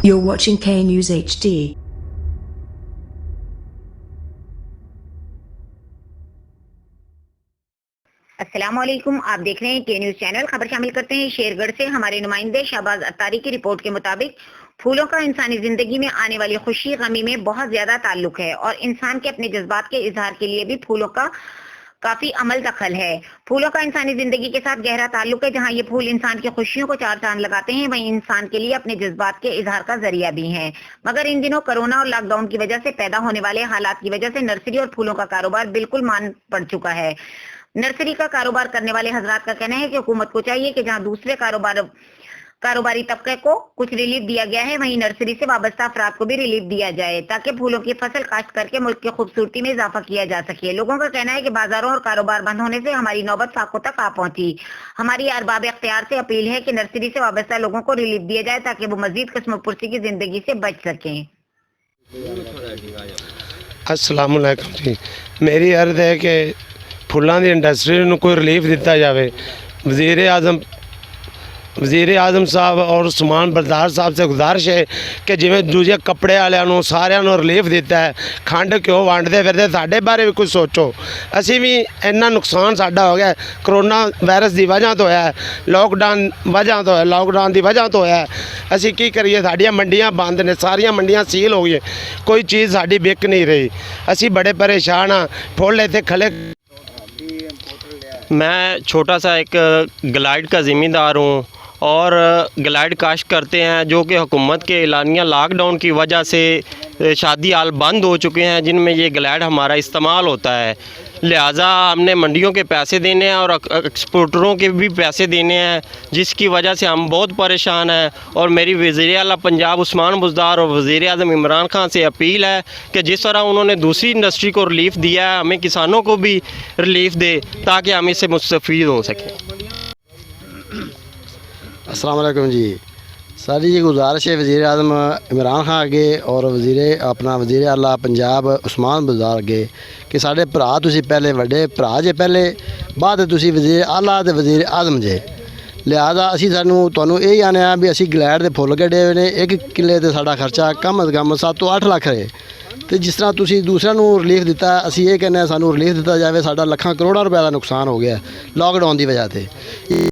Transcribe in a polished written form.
You're watching K News HD. अस्सलामुअलैकुम, आप देख रहे हैं के न्यूज चैनल। खबर शामिल करते हैं शेरगढ़ से। हमारे नुमाइंदे शहबाज अत्तारी की रिपोर्ट के मुताबिक फूलों का इंसानी जिंदगी में आने वाली खुशी गमी में बहुत ज्यादा ताल्लुक है और इंसान के अपने जज्बात के इजहार के लिए भी फूलों का काफी अमल दखल है। फूलों का इंसानी जिंदगी के साथ गहरा ताल्लुक है। जहां ये फूल इंसान की खुशियों को चार चांद लगाते हैं, वहीं इंसान के लिए अपने जज्बात के इजहार का जरिया भी हैं। मगर इन दिनों कोरोना और लॉकडाउन की वजह से पैदा होने वाले हालात की वजह से नर्सरी और फूलों का कारोबार बिल्कुल मान पड़ चुका है। नर्सरी का कारोबार करने वाले हजरात का कहना है कि हुकूमत को चाहिए कि जहां दूसरे कारोबारी तबके को कुछ रिलीफ दिया गया है, वहीं नर्सरी से वाबस्ता अफराद को भी रिलीफ दिया जाए ताकि फूलों की फसल काश्त करके मुल्क की खूबसूरती में इजाफा किया जा सके। लोगों का कहना है कि बाजारों और कारोबार बंद होने से हमारी नौबत फाकों तक आ पहुंची। हमारी अरबाब इख्तियार से अपील है कि नर्सरी से वाबस्ता लोगों को रिलीफ दिया जाए ताकि वो मजीद किस्म पुरसी की जिंदगी से बच सकें। अस्सलाम वालेकुम जी, मेरी अर्ज़ है कि फुलों की इंडस्ट्री में कोई रिलीफ दिता जाए। वज़ीर आज़म साहब और उस्मान बरदार साहब से गुजारिश है कि जिमें दूजे कपड़े वालों सारिਆਂ रिलीफ दिता है, खंड घ्यो वंडते फिरते, साढ़े बारे भी कुछ सोचो। असी भी इन्ना नुकसान साडा हो गया करोना वायरस की वजह तो है, लॉकडाउन की वजह तो है। असी की करिए, साडियां मंडियां बंद ने, सारियां मंडियां सील हो गई, कोई चीज़ साडी बिक नहीं रही। असी बड़े परेशान हाँ। फुल इत्थे खले। मैं छोटा सा एक ग्लाइड का ज़िम्मेदार हूँ और ग्लाइड काश्त करते हैं, जो कि हुकूमत के एलानिया लॉकडाउन की वजह से शादी हाल बंद हो चुके हैं, जिनमें ये ग्लाइड हमारा इस्तेमाल होता है। लिहाजा हमने मंडियों के पैसे देने हैं और एक्सपोर्टरों के भी पैसे देने हैं, जिसकी वजह से हम बहुत परेशान हैं। और मेरी वज़ीर आला पंजाब उस्मान बुज़दार और वज़ीर आज़म इमरान खान से अपील है कि जिस तरह उन्होंने दूसरी इंडस्ट्री को रिलीफ दिया है, हमें किसानों को भी रिलीफ दे ताकि हम इससे मुस्तफ़ीद हो सकें। अस्सलाम वालेकुम जी, सारी जी गुजारिश है वज़ीर आज़म इमरान खान अगे और वज़ीर आला पंजाब उस्मान बुज़दार अगे कि साढ़े भरा तुसी पहले वड्डे भरा जे, पहले बाद तुसी वज़ीर आला ते वज़ीर आज़म जे। लिहाजा असी तुहानू यही आने भी असी ग्लैड के फुल कढ़े हुए ने, एक किले ते साडा खर्चा कम अज़ कम 7 तो 8 लाख है। तो जिस तरह तुसी दूसरों को रिलीफ दिता, असी ये कहने सानू रिलीफ दिता जाए। साडा लाखां करोड़ों रुपए का नुकसान हो गया लॉकडाउन की वजह से।